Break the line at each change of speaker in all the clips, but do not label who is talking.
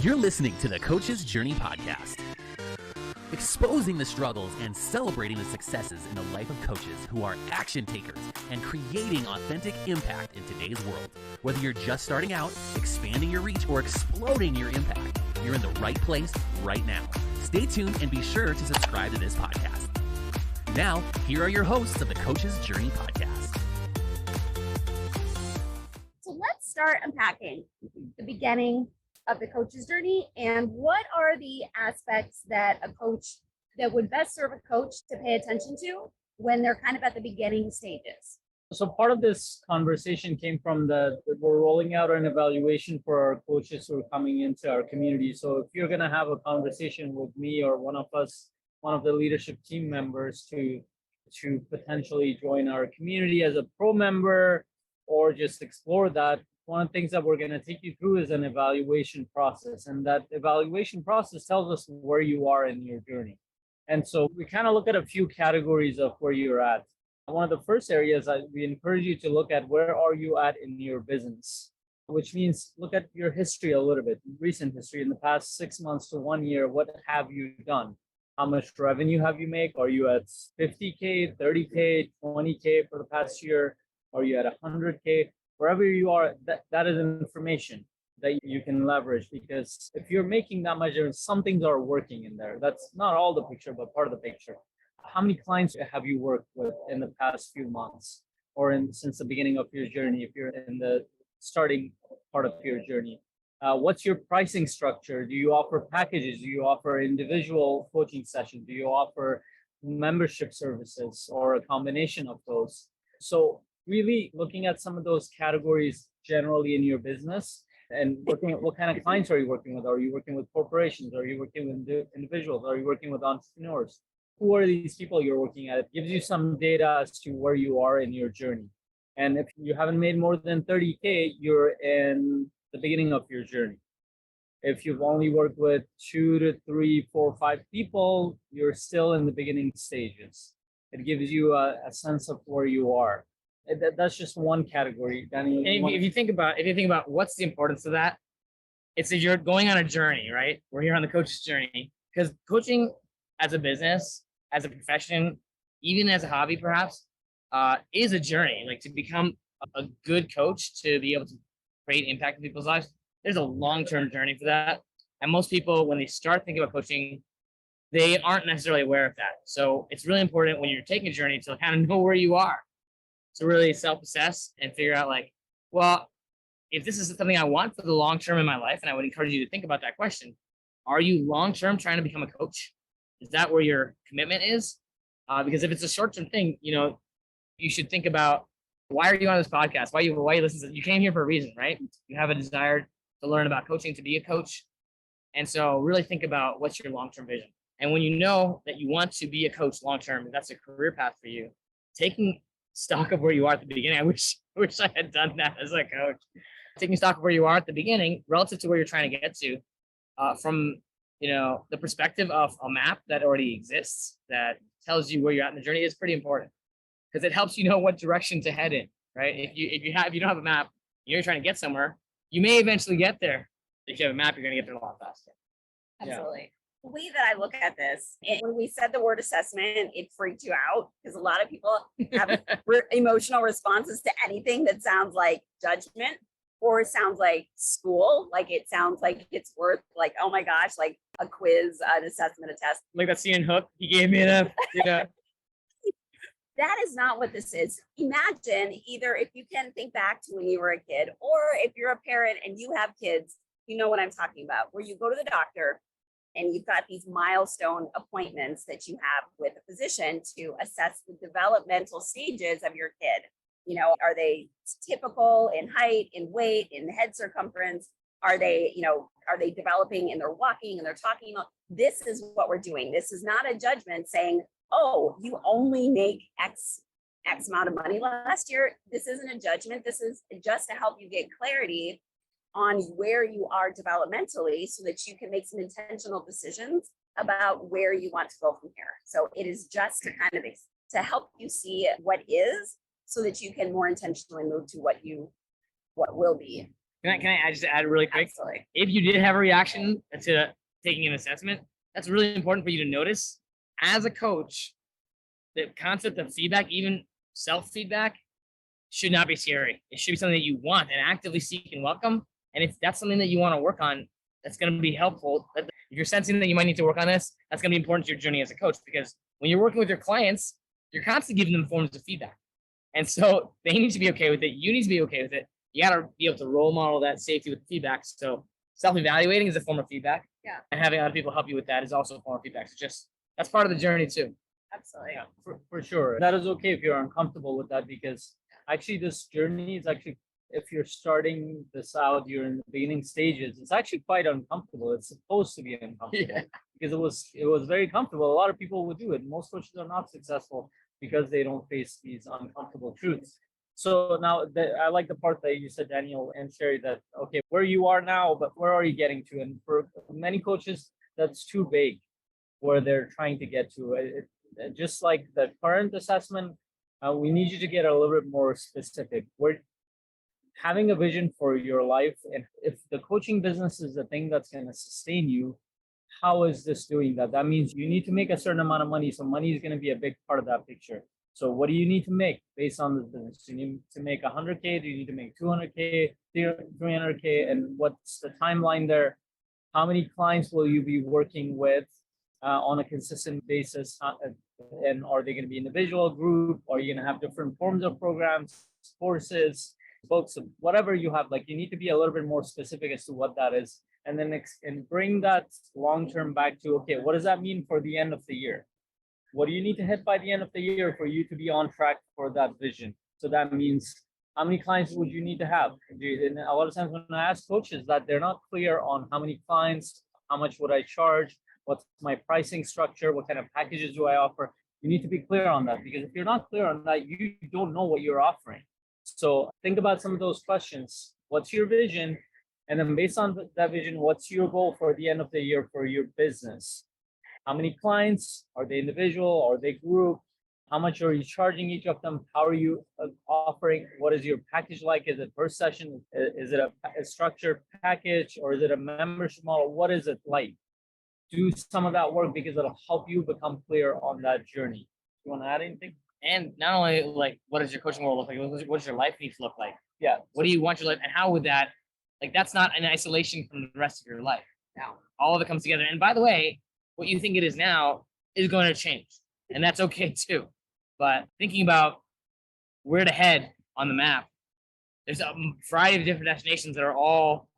You're listening to the Coach's Journey podcast, exposing the struggles and celebrating the successes in the life of coaches who are action takers and creating authentic impact in today's world. Whether you're just starting out, expanding your reach, or exploding your impact, you're in the right place right now. Stay tuned and be sure to subscribe to this podcast. Now, here are your hosts of the Coach's Journey podcast.
So let's start unpacking the beginning of the coach's journey and what are the aspects that would best serve a coach to pay attention to when they're kind of at the beginning stages.
So part of this conversation came from we're rolling out an evaluation for our coaches who are coming into our community. So if you're going to have a conversation with me or one of the leadership team members to potentially join our community as a pro member or just explore that, one of the things that we're going to take you through is an evaluation process. And that evaluation process tells us where you are in your journey. And so we kind of look at a few categories of where you're at. One of the first areas we encourage you to look at where are you at in your business, which means look at your history a little bit, recent history in the past 6 months to 1 year. What have you done? How much revenue have you made? Are you at 50K, 30K, 20K for the past year? Are you at 100K? Wherever you are, that is information that you can leverage, because if you're making that much, some things are working in there. That's not all the picture, but part of the picture. How many clients have you worked with in the past few months or since the beginning of your journey, if you're in the starting part of your journey? What's your pricing structure? Do you offer packages? Do you offer individual coaching sessions? Do you offer membership services or a combination of those? So really looking at some of those categories generally in your business and looking at what kind of clients are you working with? Are you working with corporations? Are you working with individuals? Are you working with entrepreneurs? Who are these people you're working at? It gives you some data as to where you are in your journey. And if you haven't made more than 30K, you're in the beginning of your journey. If you've only worked with 2 to 3, 4, 5 people, you're still in the beginning stages. It gives you a sense of where you are. That's just one category. Danny,
if you think about what's the importance of that, it's that you're going on a journey, right? We're here on the coach's journey, because coaching as a business, as a profession, even as a hobby, perhaps, is a journey. Like, to become a good coach, to be able to create impact in people's lives, there's a long-term journey for that. And most people, when they start thinking about coaching, they aren't necessarily aware of that. So it's really important when you're taking a journey to kind of know where you are, to really self-assess and figure out, like, well, if this is something I want for the long term in my life, and I would encourage you to think about that question. Are you long-term trying to become a coach? Is that where your commitment is? Because if it's a short-term thing, you should think about, why are you on this podcast? Why you listen to, you came here for a reason, right? You have a desire to learn about coaching, to be a coach. And so really think about what's your long-term vision. And when you know that you want to be a coach long-term, and that's a career path for you, taking stock of where you are at the beginning. I wish I had done that as a coach. Taking stock of where you are at the beginning relative to where you're trying to get to, from the perspective of a map that already exists that tells you where you're at in the journey, is pretty important, because it helps you know what direction to head in, right? If you don't have a map, you're trying to get somewhere, you may eventually get there. If you have a map, you're going to get there a lot faster.
Absolutely. Yeah. The way that I look at this, when we said the word assessment, it freaked you out, because a lot of people have emotional responses to anything that sounds like judgment or sounds like school. Like, it sounds like it's worth, like, oh my gosh, like a quiz, an assessment, a test.
Like that scene in Hook, he gave me enough.
That is not what this is. Imagine, either if you can think back to when you were a kid, or if you're a parent and you have kids, you know what I'm talking about, where you go to the doctor and you've got these milestone appointments that you have with a physician to assess the developmental stages of your kid. Are they typical in height, in weight, in head circumference? Are they developing in their walking and their talking? This is what we're doing. This is not a judgment saying, oh, you only make X amount of money last year. This isn't a judgment. This is just to help you get clarity on where you are developmentally, so that you can make some intentional decisions about where you want to go from here. So it is just to kind of to help you see what is, so that you can more intentionally move to what will be.
Can I just add really quick?
Absolutely.
If you did have a reaction to taking an assessment, that's really important for you to notice. As a coach, the concept of feedback, even self-feedback, should not be scary. It should be something that you want and actively seek and welcome. And if that's something that you want to work on, that's going to be helpful. If you're sensing that you might need to work on this, that's going to be important to your journey as a coach, because when you're working with your clients, you're constantly giving them forms of feedback. And so they need to be okay with it. You need to be okay with it. You got to be able to role model that safety with feedback. So self-evaluating is a form of feedback.
Yeah.
And having other people help you with that is also a form of feedback. So just that's part of the journey too.
Absolutely.
Yeah, for sure. That is okay if you're uncomfortable with that, because actually this journey is actually, if you're starting this out, you're in the beginning stages, it's actually quite uncomfortable. It's supposed to be uncomfortable.
Yeah.
Because it was very comfortable. A lot of people would do it. Most coaches are not successful because they don't face these uncomfortable truths. So now I like the part that you said, Daniel and Sherry, that okay, where you are now, but where are you getting to? And for many coaches, that's too vague where they're trying to get to. Just like the current assessment, we need you to get a little bit more specific. We're having a vision for your life, and if the coaching business is the thing that's going to sustain you, how is this doing that? That means you need to make a certain amount of money. So money is going to be a big part of that picture. So what do you need to make based on this business? You need to make 100K. Do you need to make 200K, 300K? And what's the timeline there? How many clients will you be working with on a consistent basis? And are they going to be individual, group? Are you going to have different forms of programs, courses, books, whatever you have? Like, you need to be a little bit more specific as to what that is. And then and bring that long-term back to, okay, what does that mean for the end of the year? What do you need to hit by the end of the year for you to be on track for that vision? So that means how many clients would you need to have? And a lot of times when I ask coaches that, they're not clear on how many clients, how much would I charge, what's my pricing structure, what kind of packages do I offer? You need to be clear on that, because if you're not clear on that, you don't know what you're offering. So think about some of those questions. What's your vision? And then based on that vision, what's your goal for the end of the year for your business? How many clients? Are they individual? Are they group? How much are you charging each of them? How are you offering? What is your package like? Is it per session? Is it a structured package, or is it a membership model? What is it like? Do some of that work, because it'll help you become clear on that journey. You want to add anything?
And not only like, what does your coaching world look like? What does your life need to look like?
Yeah.
What do you want your life, and how would that, like, that's not in isolation from the rest of your life.
No.
All of it comes together. And by the way, what you think it is now is going to change, and that's okay too. But thinking about where to head on the map, there's a variety of different destinations that are all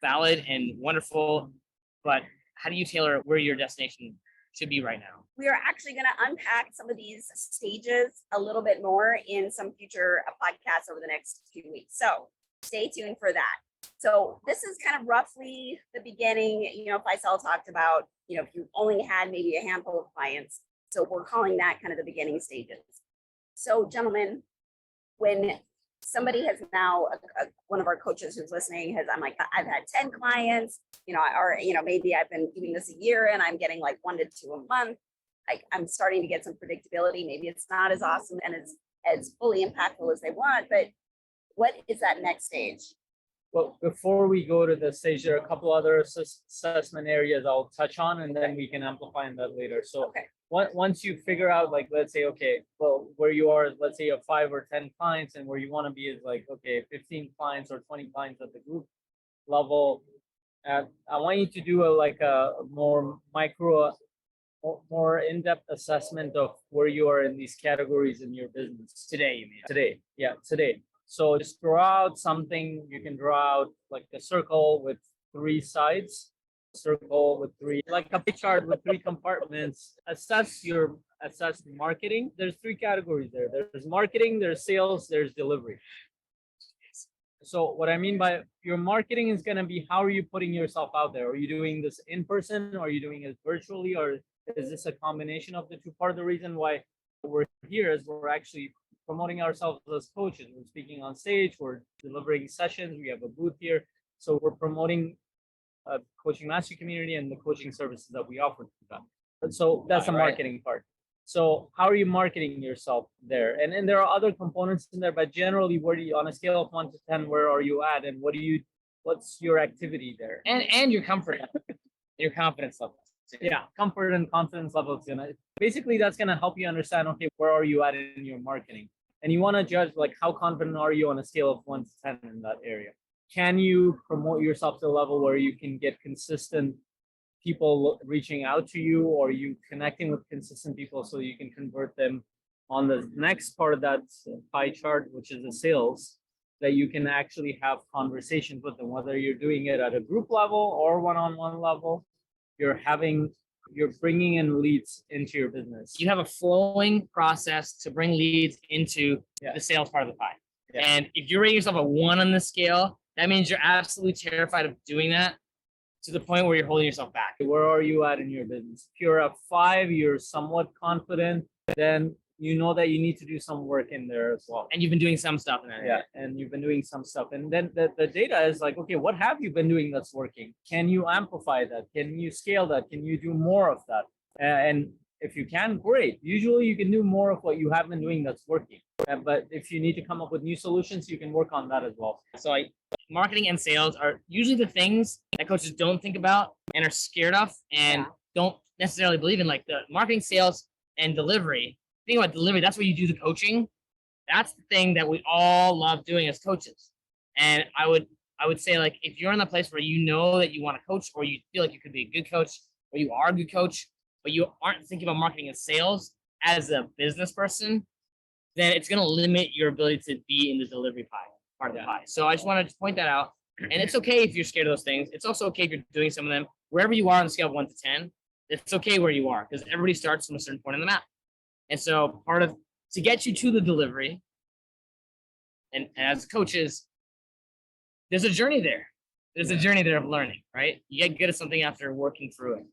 valid and wonderful. But how do you tailor where your destination should be right now?
We are actually going to unpack some of these stages a little bit more in some future podcasts over the next few weeks. So stay tuned for that. So this is kind of roughly the beginning. Faisal talked about, if you only had maybe a handful of clients. So we're calling that kind of the beginning stages. So gentlemen, when somebody has now, one of our coaches who's listening I've had 10 clients, maybe I've been doing this a year and I'm getting like 1 to 2 a month. I'm starting to get some predictability. Maybe it's not as awesome and as fully impactful as they want, but what is that next stage?
Well, before we go to the stage, there are a couple other assessment areas I'll touch on, and then we can amplify on that later. So
Okay.
Once you figure out, like, let's say, okay, well, where you are, let's say you have 5 or 10 clients, and where you want to be is like, okay, 15 clients or 20 clients at the group level. I want you to do a more micro, more in-depth assessment of where you are in these categories in your business.
Today, you mean?
Today. Yeah, today. So just draw out something. You can draw out like a circle with 3 sides, circle with 3, like a pie chart with 3 compartments. Assess marketing. There's 3 categories there. There's marketing, there's sales, there's delivery. So what I mean by your marketing is going to be, how are you putting yourself out there? Are you doing this in person? Or are you doing it virtually? Or is this a combination of the two? Part of the reason why we're here is we're actually promoting ourselves as coaches. We're speaking on stage, we're delivering sessions, we have a booth here. So we're promoting a coaching mastery community and the coaching services that we offer to them. So that's the marketing part. So how are you marketing yourself there? And there are other components in there, but generally, where do you, on a scale of 1 to 10, where are you at, and what's your activity there?
And your comfort, your confidence level.
Yeah, comfort and confidence levels. Basically that's gonna help you understand, okay, where are you at in your marketing? And you want to judge like how confident are you on a scale of 1 to 10 in that area? Can you promote yourself to a level where you can get consistent people reaching out to you, or you connecting with consistent people so you can convert them on the next part of that pie chart, which is the sales, that you can actually have conversations with them, whether you're doing it at a group level or one-on-one level. You're bringing in leads into your business.
You have a flowing process to bring leads into the sales part of the pie. Yeah. And if you're rating yourself a 1 on the scale, that means you're absolutely terrified of doing that to the point where you're holding yourself back.
Where are you at in your business? If you're at 5, you're somewhat confident, then you know that you need to do some work in there as well.
And you've been doing some stuff in that.
Yeah, and you've been doing some stuff. And then the data is like, okay, what have you been doing that's working? Can you amplify that? Can you scale that? Can you do more of that? And if you can, great. Usually you can do more of what you have been doing that's working. But if you need to come up with new solutions, you can work on that as well.
So marketing and sales are usually the things that coaches don't think about and are scared of and don't necessarily believe in, like the marketing, sales, and delivery. Think about delivery. That's where you do the coaching. That's the thing that we all love doing as coaches. And I would say, like, if you're in the place where you know that you want to coach, or you feel like you could be a good coach, or you are a good coach, but you aren't thinking about marketing and sales as a business person, then it's going to limit your ability to be in the delivery part of the pie. So I just wanted to point that out. And it's okay if you're scared of those things. It's also okay if you're doing some of them. Wherever you are on the scale of 1 to 10, it's okay where you are, because everybody starts from a certain point on the map. And so to get you to the delivery, and as coaches, there's a journey there. There's a journey there of learning, right? You get good at something after working through it.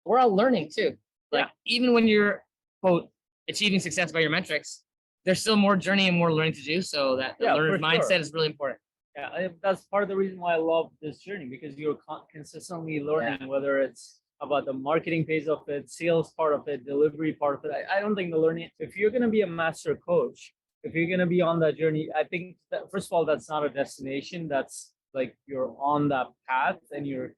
We're all learning too. Like even when you're, quote, achieving success by your metrics, there's still more journey and more learning to do. So that the learner's mindset is really important.
Yeah, that's part of the reason why I love this journey, because you're consistently learning, whether it's about the marketing phase of it, sales part of it, delivery part of it. I don't think the learning, if you're going to be a master coach, if you're going to be on that journey, I think that, first of all, that's not a destination. That's like you're on that path and you're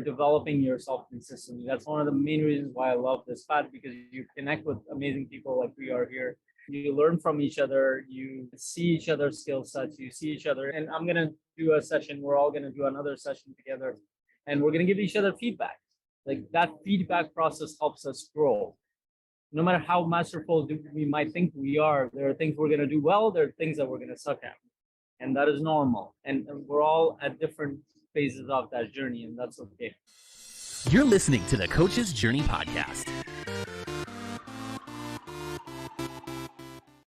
developing yourself consistently. That's one of the main reasons why I love this path, because you connect with amazing people like we are here. You learn from each other, you see each other's skill sets, you see each other. And I'm going to do a session, we're all going to do another session together, and we're going to give each other feedback. Like that feedback process helps us grow. No matter how masterful we might think we are, there are things we're going to do well, there are things that we're going to suck at. And that is normal. And we're all at different phases of that journey, and that's okay.
You're listening to the Coach's Journey podcast.